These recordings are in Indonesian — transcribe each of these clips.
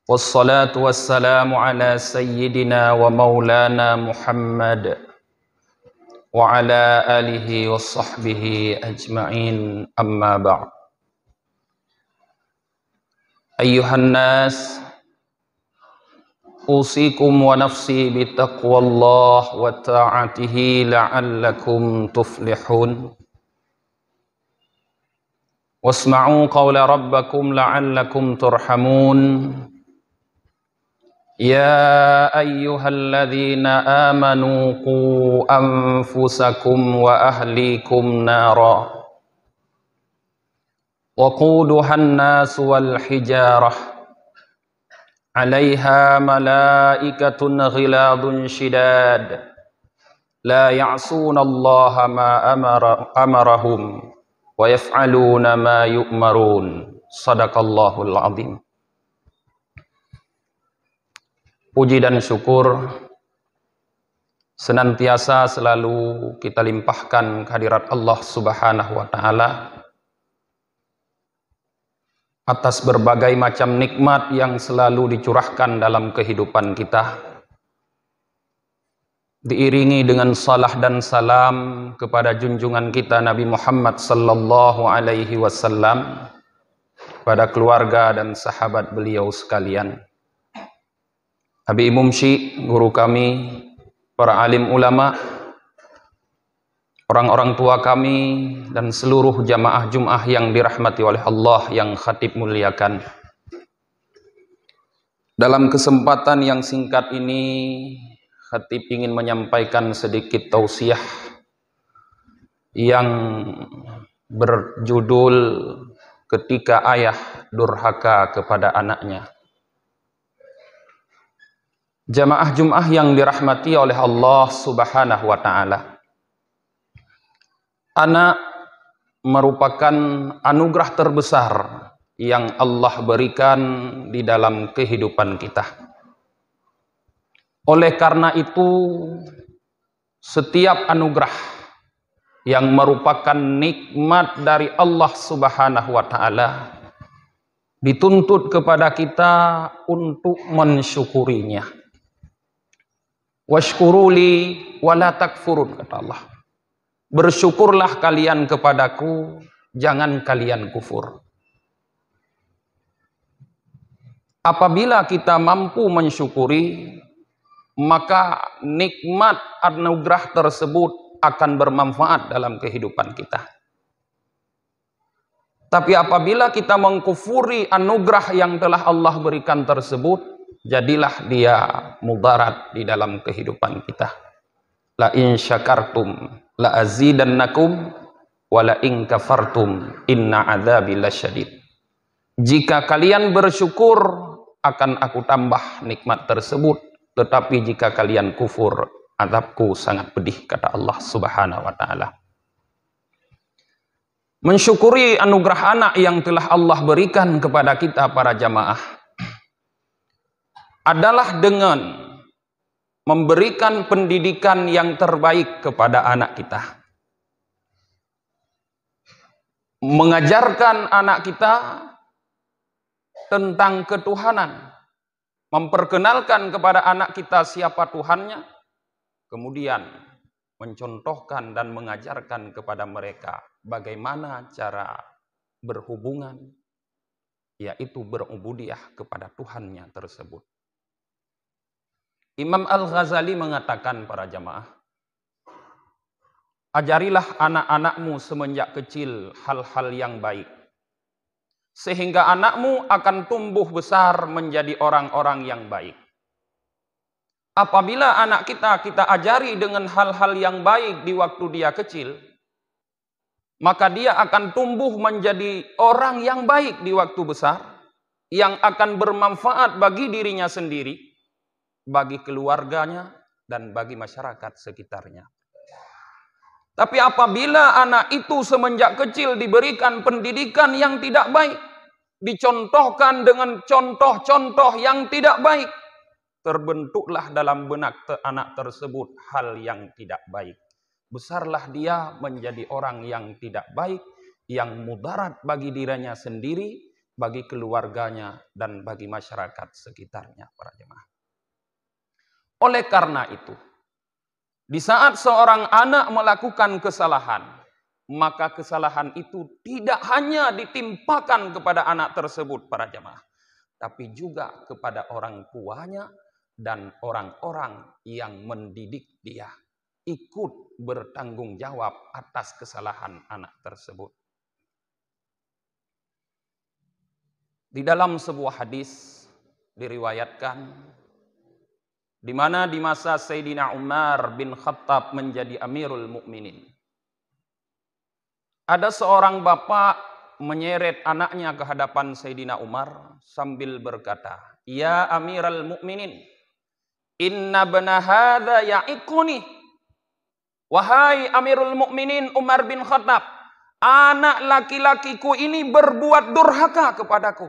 والصلاة والسلام على سيدنا ومولانا محمد وعلى آله وصحبه أجمعين أما بعد. أيها الناس، أوصيكم ونفسي بتقوى الله وطاعته لعلكم تفلحون. واسمعوا قول ربكم لعلكم ترحمون. يا أيها الذين آمنوا قوا أنفسكم وأهليكم نارا وقودها الناس والحجارة عليها ملائكة غلاظ شداد لا يعصون الله ما أمرهم ويفعلون ما يؤمرون. Sadaqallahul azim. Puji dan syukur senantiasa selalu kita limpahkan kehadirat Allah Subhanahu wa Ta'ala atas berbagai macam nikmat yang selalu dicurahkan dalam kehidupan kita, diiringi dengan salah dan salam kepada junjungan kita Nabi Muhammad sallallahu alaihi wasallam, pada keluarga dan sahabat beliau sekalian. Habib Mumsyi, guru kami, para alim ulama, orang-orang tua kami, dan seluruh jamaah Jum'ah yang dirahmati oleh Allah yang khatib muliakan. Dalam kesempatan yang singkat ini, khatib ingin menyampaikan sedikit tausiah yang berjudul Ketika Ayah Durhaka kepada Anaknya. Jamaah Jum'ah yang dirahmati oleh Allah Subhanahu wa Ta'ala, anak merupakan anugerah terbesar yang Allah berikan di dalam kehidupan kita. Oleh karena itu, setiap anugerah yang merupakan nikmat dari Allah Subhanahu wa Ta'ala dituntut kepada kita untuk mensyukurinya. Washkuruli wala takfurun, kata Allah. Bersyukurlah kalian kepadaku, jangan kalian kufur. Apabila kita mampu mensyukuri, maka nikmat anugerah tersebut akan bermanfaat dalam kehidupan kita. Tapi apabila kita mengkufuri anugerah yang telah Allah berikan tersebut, jadilah dia mudarat di dalam kehidupan kita. La in syakartum la azidannakum wa la in kafartum inna adzabi lasyadid. Jika kalian bersyukur, akan aku tambah nikmat tersebut, tetapi jika kalian kufur, azabku sangat pedih, kata Allah Subhanahu wa Ta'ala. Mensyukuri anugerah anak yang telah Allah berikan kepada kita para jamaah adalah dengan memberikan pendidikan yang terbaik kepada anak kita. Mengajarkan anak kita tentang ketuhanan, memperkenalkan kepada anak kita siapa Tuhannya, kemudian mencontohkan dan mengajarkan kepada mereka bagaimana cara berhubungan, yaitu berubudiyah kepada Tuhannya tersebut. Imam Al-Ghazali mengatakan, para jamaah, ajarilah anak-anakmu semenjak kecil hal-hal yang baik, sehingga anakmu akan tumbuh besar menjadi orang-orang yang baik. Apabila anak kita ajari dengan hal-hal yang baik di waktu dia kecil, maka dia akan tumbuh menjadi orang yang baik di waktu besar, yang akan bermanfaat bagi dirinya sendiri, bagi keluarganya, dan bagi masyarakat sekitarnya. Tapi apabila anak itu semenjak kecil diberikan pendidikan yang tidak baik, dicontohkan dengan contoh-contoh yang tidak baik, terbentuklah dalam benak anak tersebut hal yang tidak baik. Besarlah dia menjadi orang yang tidak baik, yang mudarat bagi dirinya sendiri, bagi keluarganya, dan bagi masyarakat sekitarnya, para jemaah. Oleh karena itu, di saat seorang anak melakukan kesalahan, maka kesalahan itu tidak hanya ditimpakan kepada anak tersebut, para jemaah, tapi juga kepada orang tuanya dan orang-orang yang mendidik dia ikut bertanggung jawab atas kesalahan anak tersebut. Di dalam sebuah hadis diriwayatkan di mana di masa Sayyidina Umar bin Khattab menjadi Amirul Mukminin, ada seorang bapak menyeret anaknya ke hadapan Sayyidina Umar sambil berkata, "Ya Amiral Mukminin, inna bana hadza ya'ikuni." Wahai Amirul Mukminin Umar bin Khattab, anak laki-lakiku ini berbuat durhaka kepadaku.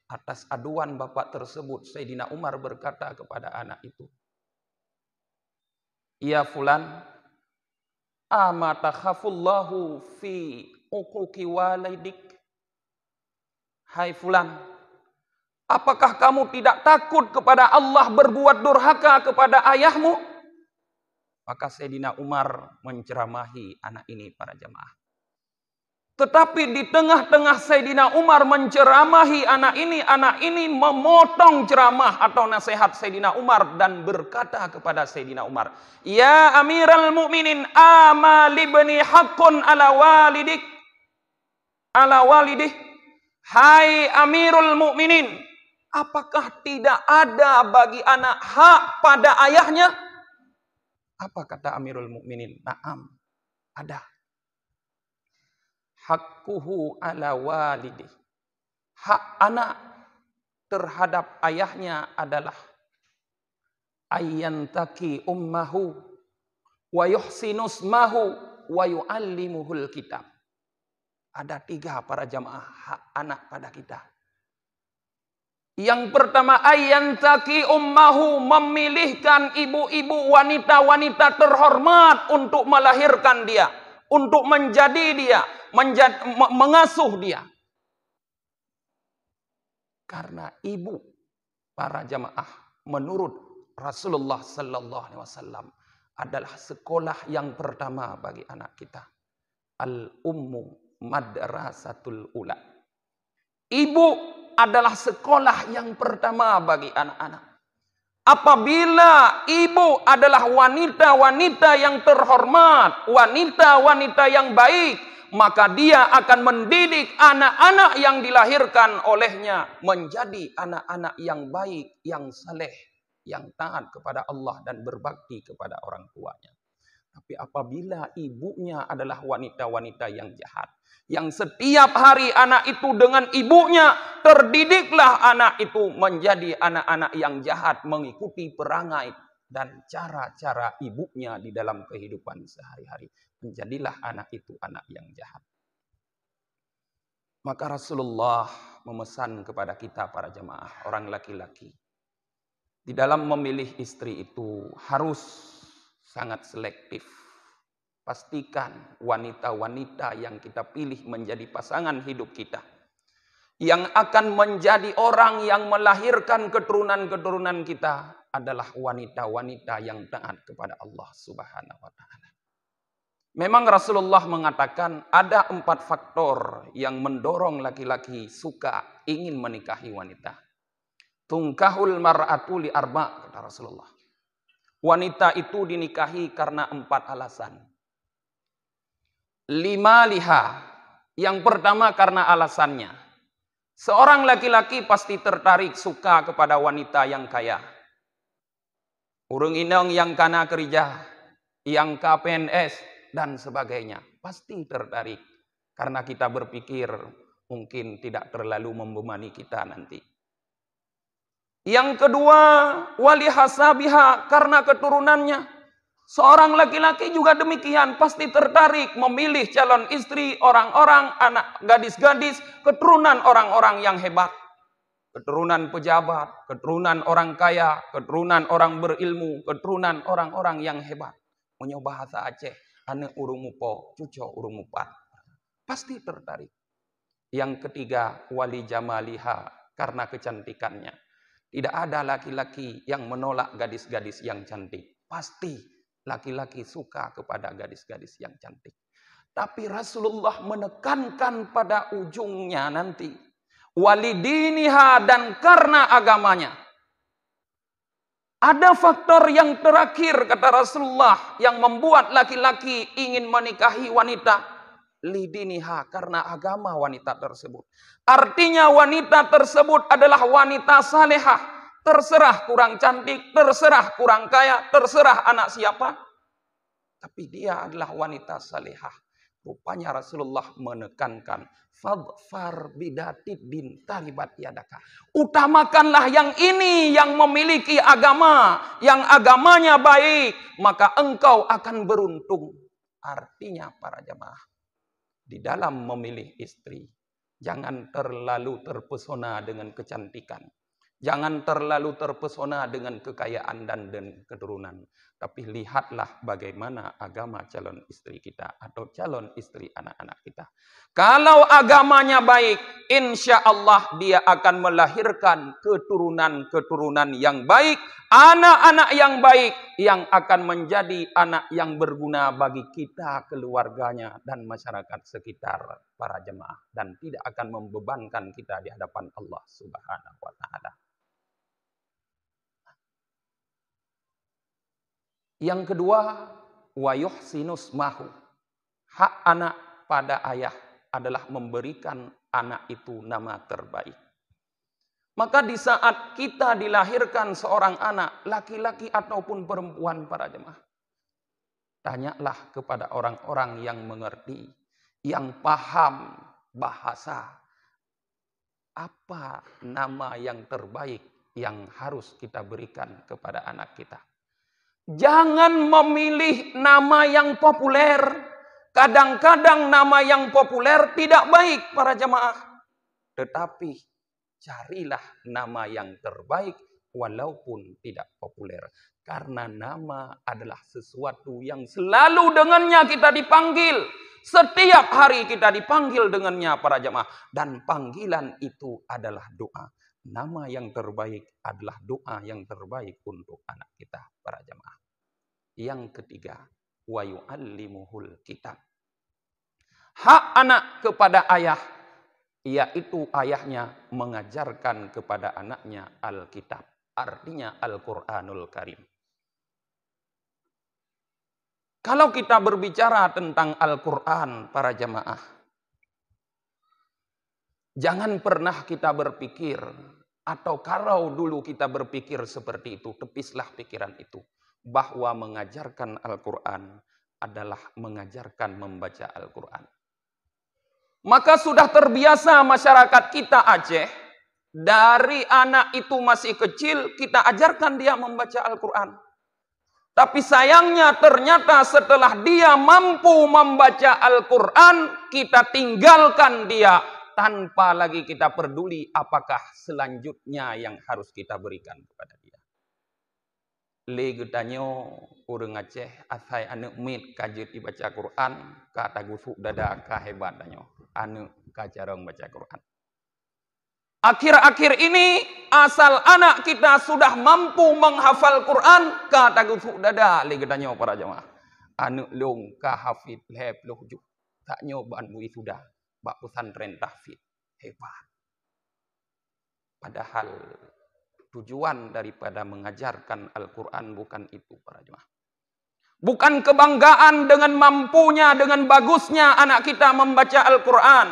Atas aduan bapak tersebut, Sayyidina Umar berkata kepada anak itu, "Ya fulan, ama takhafullahu fi uquqi walidik." Hai fulan, apakah kamu tidak takut kepada Allah berbuat durhaka kepada ayahmu? Maka Sayyidina Umar menceramahi anak ini, para jemaah. Tetapi di tengah-tengah Sayyidina Umar menceramahi anak ini memotong ceramah atau nasihat Sayyidina Umar dan berkata kepada Sayyidina Umar, "Ya Amiral Mukminin, ama libni haqqun ala walidih." Hai Amirul Mukminin, apakah tidak ada bagi anak hak pada ayahnya? Apa kata Amirul Mukminin? Naam, ada. Hakkuhu ala walidih. Hak anak terhadap ayahnya adalah ayyantaki ummahu wa yuhsinusmahu wa yu'allimuhul kitab. Ada 3, para jamaah, hak anak pada kita. Yang pertama, ayyantaki ummahu, memilihkan ibu-ibu wanita-wanita terhormat untuk melahirkan dia, untuk menjadi dia, mengasuh dia. Karena ibu, para jamaah, menurut Rasulullah sallallahu alaihi wasallam adalah sekolah yang pertama bagi anak kita. Al-ummu madrasatul ula. Ibu adalah sekolah yang pertama bagi anak-anak. Apabila ibu adalah wanita-wanita yang terhormat, wanita-wanita yang baik, maka dia akan mendidik anak-anak yang dilahirkan olehnya menjadi anak-anak yang baik, yang saleh, yang taat kepada Allah dan berbakti kepada orang tuanya. Tapi apabila ibunya adalah wanita-wanita yang jahat, yang setiap hari anak itu dengan ibunya, terdidiklah anak itu menjadi anak-anak yang jahat, mengikuti perangai dan cara-cara ibunya di dalam kehidupan sehari-hari. Menjadilah anak itu anak yang jahat. Maka Rasulullah memesan kepada kita, para jemaah, orang laki-laki, di dalam memilih istri itu harus sangat selektif. Pastikan wanita-wanita yang kita pilih menjadi pasangan hidup kita, yang akan menjadi orang yang melahirkan keturunan-keturunan kita, adalah wanita-wanita yang taat kepada Allah Subhanahu wa Ta'ala. Memang Rasulullah mengatakan ada 4 faktor yang mendorong laki-laki suka ingin menikahi wanita. Tungkahul mar'atu li arba, kata Rasulullah. Wanita itu dinikahi karena 4 alasan. 5 liha. Yang pertama karena alasannya. Seorang laki-laki pasti tertarik suka kepada wanita yang kaya. Urang inong yang kana kerja, yang KPNS, dan sebagainya. Pasti tertarik. Karena kita berpikir mungkin tidak terlalu membebani kita nanti. Yang kedua, wali hasabiha, karena keturunannya. Seorang laki-laki juga demikian, pasti tertarik memilih calon istri orang-orang, anak gadis-gadis, keturunan orang-orang yang hebat. Keturunan pejabat, keturunan orang kaya, keturunan orang berilmu, keturunan orang-orang yang hebat. Punya bahasa Aceh, ane urung mupo, cuco urung mupat. Pasti tertarik. Yang ketiga, wali jamaliha, karena kecantikannya. Tidak ada laki-laki yang menolak gadis-gadis yang cantik. Pasti laki-laki suka kepada gadis-gadis yang cantik. Tapi Rasulullah menekankan pada ujungnya nanti, walidiniha, dan karena agamanya. Ada faktor yang terakhir, kata Rasulullah, yang membuat laki-laki ingin menikahi wanita. Lidiniha, karena agama wanita tersebut. Artinya wanita tersebut adalah wanita salehah. Terserah kurang cantik, terserah kurang kaya, terserah anak siapa. Tapi dia adalah wanita salehah. Rupanya Rasulullah menekankan, fadfar bidatid din taribat yadaka. Utamakanlah yang ini, yang memiliki agama, yang agamanya baik, maka engkau akan beruntung. Artinya para jemaah, di dalam memilih istri, jangan terlalu terpesona dengan kecantikan. Jangan terlalu terpesona dengan kekayaan dan keturunan. Tapi lihatlah bagaimana agama calon istri kita atau calon istri anak-anak kita. Kalau agamanya baik, insya Allah dia akan melahirkan keturunan-keturunan yang baik, anak-anak yang baik, yang akan menjadi anak yang berguna bagi kita, keluarganya, dan masyarakat sekitar para jemaah. Dan tidak akan membebankan kita di hadapan Allah Subhanahu wa Ta'ala. Yang kedua, wa yuhsinus mahu. Hak anak pada ayah adalah memberikan anak itu nama terbaik. Maka di saat kita dilahirkan seorang anak, laki-laki ataupun perempuan para jemaah, tanyalah kepada orang-orang yang mengerti, yang paham bahasa, apa nama yang terbaik yang harus kita berikan kepada anak kita. Jangan memilih nama yang populer. Kadang-kadang nama yang populer tidak baik para jemaah. Tetapi carilah nama yang terbaik walaupun tidak populer. Karena nama adalah sesuatu yang selalu dengannya kita dipanggil. Setiap hari kita dipanggil dengannya para jemaah. Dan panggilan itu adalah doa. Nama yang terbaik adalah doa yang terbaik untuk anak kita para jemaah. Yang ketiga, wa yu'allimuhul kitab. Hak anak kepada ayah, yaitu ayahnya mengajarkan kepada anaknya Alkitab. Artinya Al-Quranul Karim. Kalau kita berbicara tentang Al-Quran para jemaah, jangan pernah kita berpikir, atau kalau dulu kita berpikir seperti itu, tepislah pikiran itu. Bahwa mengajarkan Al-Quran adalah mengajarkan membaca Al-Quran. Maka sudah terbiasa masyarakat kita Aceh, dari anak itu masih kecil, kita ajarkan dia membaca Al-Quran. Tapi sayangnya ternyata setelah dia mampu membaca Al-Quran, kita tinggalkan dia tanpa lagi kita peduli apakah selanjutnya yang harus kita berikan kepada dia. Legi tanyo urang Aceh asai anu mit kajut dibaca Quran kata gusuk dada kahebat tanyo anu kajarong baca Quran. Akhir-akhir ini asal anak kita sudah mampu menghafal Quran kata gusuk dada legi tanyo para jemaah anu long ka hafid leb lohju tak nyoban bui sudah bak pesantren tahfidz hebat. Padahal tujuan daripada mengajarkan Al-Quran bukan itu para jemaah. Bukan kebanggaan dengan mampunya, dengan bagusnya anak kita membaca Al-Quran.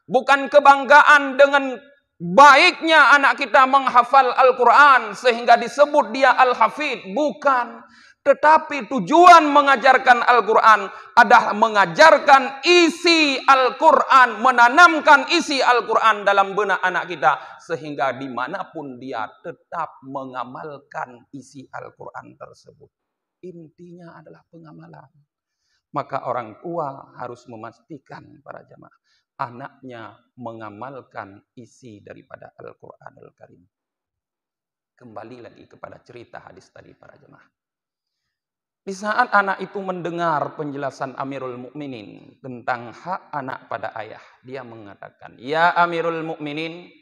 Bukan kebanggaan dengan baiknya anak kita menghafal Al-Quran sehingga disebut dia Al-Hafidh. Bukan. Tetapi tujuan mengajarkan Al-Quran adalah mengajarkan isi Al-Quran, menanamkan isi Al-Quran dalam benak anak kita. Sehingga dimanapun dia tetap mengamalkan isi Al-Quran tersebut. Intinya adalah pengamalan. Maka orang tua harus memastikan para jemaah anaknya mengamalkan isi daripada Al-Quranul Karim. Kembali lagi kepada cerita hadis tadi para jemaah. Di saat anak itu mendengar penjelasan Amirul Mukminin tentang hak anak pada ayah, dia mengatakan, "Ya Amirul Mukminin,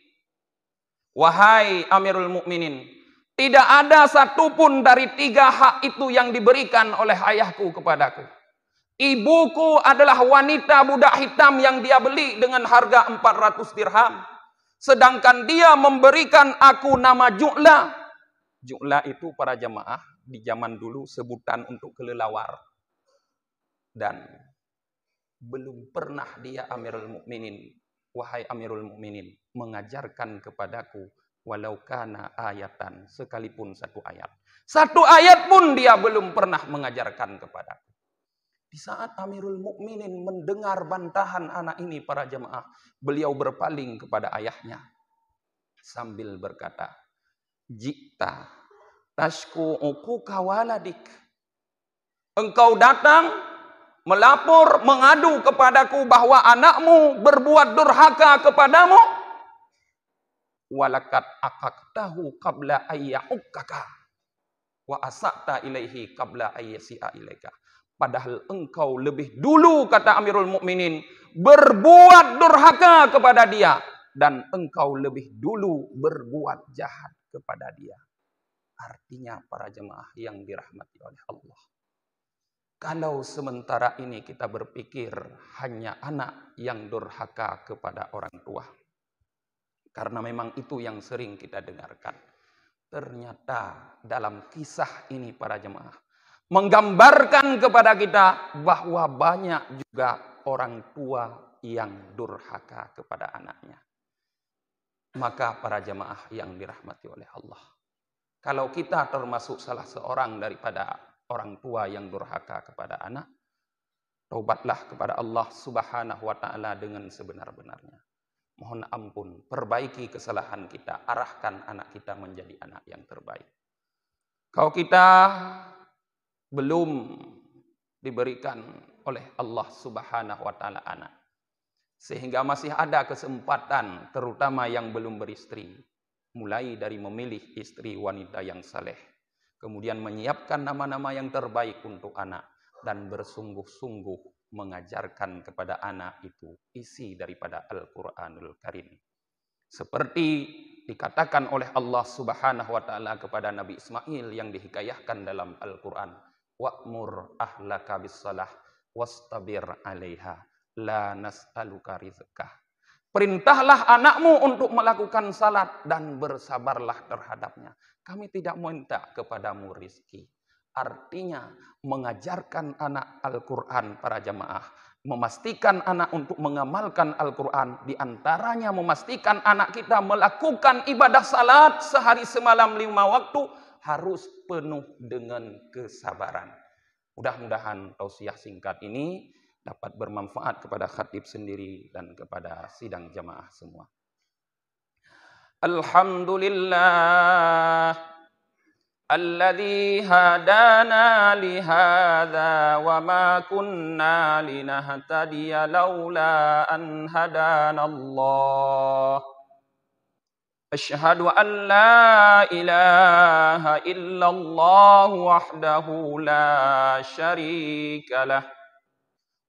wahai Amirul Mukminin, tidak ada satupun dari 3 hak itu yang diberikan oleh ayahku kepadaku. Ibuku adalah wanita budak hitam yang dia beli dengan harga 400 dirham. Sedangkan dia memberikan aku nama Ju'la." Ju'la itu para jamaah di zaman dulu sebutan untuk kelelawar. Dan belum pernah dia Amirul Mukminin, wahai Amirul Mukminin, mengajarkan kepadaku walau kana ayatan, sekalipun 1 ayat. 1 ayat pun dia belum pernah mengajarkan kepadaku. Di saat Amirul Mukminin mendengar bantahan anak ini para jemaah, beliau berpaling kepada ayahnya sambil berkata, "Jikta tashku uquqa waladik." Engkau datang melapor, mengadu kepadaku bahwa anakmu berbuat durhaka kepadamu. Walakat akaktahu qabla ayya'ukkaka wa asa'ta ilaihi qabla ayyasi'a ilaika. Padahal engkau lebih dulu, kata Amirul Mukminin, berbuat durhaka kepada dia, dan engkau lebih dulu berbuat jahat kepada dia. Artinya para jemaah yang dirahmati oleh Allah, kalau sementara ini kita berpikir hanya anak yang durhaka kepada orang tua, karena memang itu yang sering kita dengarkan, ternyata dalam kisah ini para jemaah menggambarkan kepada kita bahwa banyak juga orang tua yang durhaka kepada anaknya. Maka para jemaah yang dirahmati oleh Allah, kalau kita termasuk salah seorang daripada orang tua yang durhaka kepada anak, taubatlah kepada Allah Subhanahu wa taala dengan sebenar-benarnya. Mohon ampun, perbaiki kesalahan kita, arahkan anak kita menjadi anak yang terbaik. Kalau kita belum diberikan oleh Allah Subhanahu wa taala anak, sehingga masih ada kesempatan, terutama yang belum beristri, mulai dari memilih istri wanita yang saleh, kemudian menyiapkan nama-nama yang terbaik untuk anak, dan bersungguh-sungguh mengajarkan kepada anak itu isi daripada Al-Quranul Karim. Seperti dikatakan oleh Allah Subhanahu wa taala kepada Nabi Ismail yang dihikayahkan dalam Al-Quran, "Wa'mur ahlaka bis-shalah wastabir 'alaiha la nas'aluka rizqah." Perintahlah anakmu untuk melakukan salat dan bersabarlah terhadapnya. Kami tidak minta kepadamu rizki. Artinya mengajarkan anak Al-Quran para jamaah, memastikan anak untuk mengamalkan Al-Quran, diantaranya memastikan anak kita melakukan ibadah salat sehari semalam 5 waktu harus penuh dengan kesabaran. Mudah-mudahan tausiah singkat ini dapat bermanfaat kepada khatib sendiri dan kepada sidang jamaah semua. Alhamdulillah alladzi hadana li hadza wa ma kunna linahtadiya laula an hadana Allah. Asyhadu an la ilaha illallah wahdahu la syarika lah.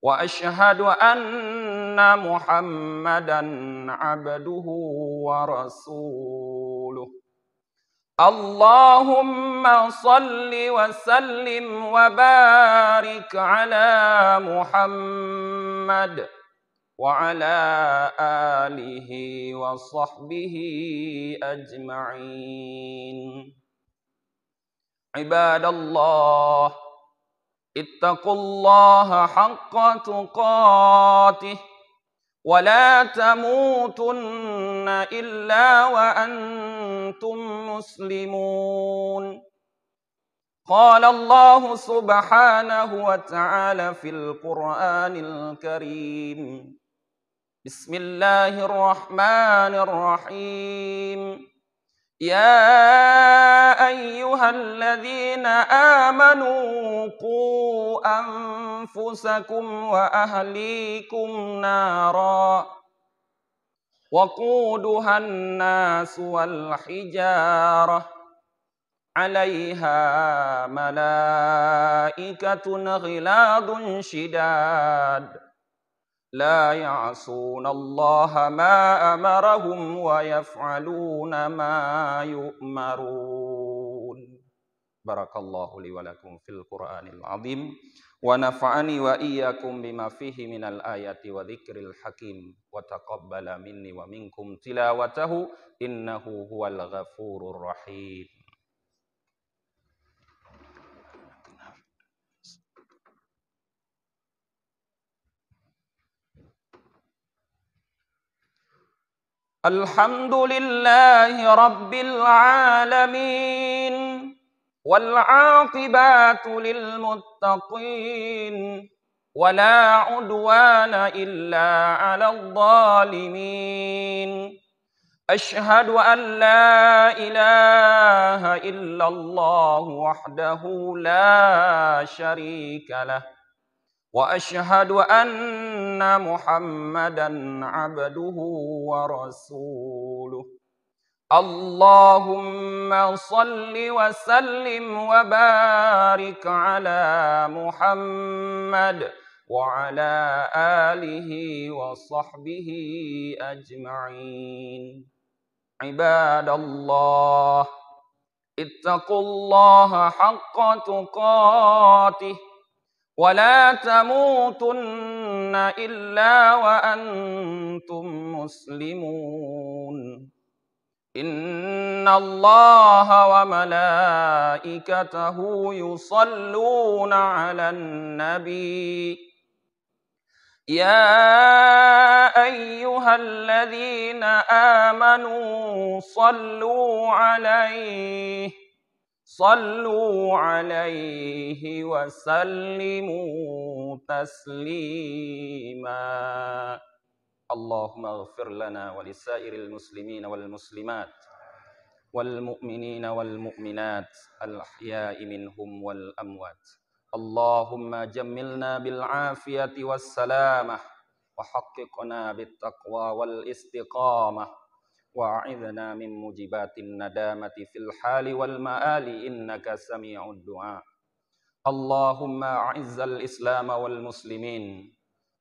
Wa asyhadu anna Muhammadan abduhu wa rasuluh. Allahumma salli wa sallim wa barik ala Muhammad wa ala alihi wa sahbihi ajma'in. Ibadallah, ittaqullaha haqqa tuqatih wa la tamutunna illa wa antum muslimun. Qala Allah subhanahu wa ta'ala fil Qur'anil Karim. Bismillahirrahmanirrahim. Ya ayyuhalladzina amanu qu anfusakum wa ahlikum nara wa quduhan nas wal hijarah 'alaiha malaikatun ghiladun shidad la ya'sunallaha ma amarahum wa yaf'aluna ma yu'marun. Barakallahu li wa lakum fil Qur'anil azim wa nafa'ani wa iyyakum bima fihi minal ayati wa dzikril hakim wa taqabbala minni wa minkum tilawatahu innahu huwal ghafurur rahim. Alhamdulillahi rabbil alamin wal 'aqibatu lil muttaqin wala 'udwana illa 'alal zalimin. Ashhadu an la ilaha illallah wahdahu la syarika lah wa ashhadu anna Muhammadan 'abduhu wa rasuluh. Allahumma salli wa sallim wa barik ala Muhammad wa ala alihi wa sahbihi ajma'in. Ibadallah, ittaqullaha haqqa tuqatih wa la tamutunna illa wa antum muslimun. Innallaha wa malaikatahu yusalluna 'alan nabi. Ya ayyuhalladzina amanu sallu 'alaihi wa sallimu taslima. Allahumma ighfir lana wa lisairil muslimina wal muslimat wal mu'minina wal mu'minat al ahya'i minhum wal amwat. Allahumma jammilna bil afiyati was salamah wa haqqiqna bit taqwa wal istiqamah wa a'idna min mujibatin nadamati fil hali wal ma'ali innaka sami'ud du'a. Allahumma a'izzal islam wal muslimin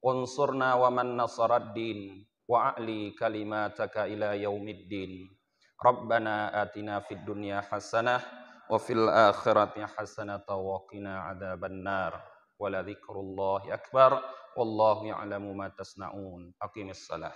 wansurna wa man nasarad din wa a'li kalimataka ila yaumiddin. Rabbana atina fid dunya hasanah wa fil akhirati hasanatan wa qina adzabannar. Wa la dzikrullahi akbar wallahu ya'lamu ma tasna'un. Aqimissalah.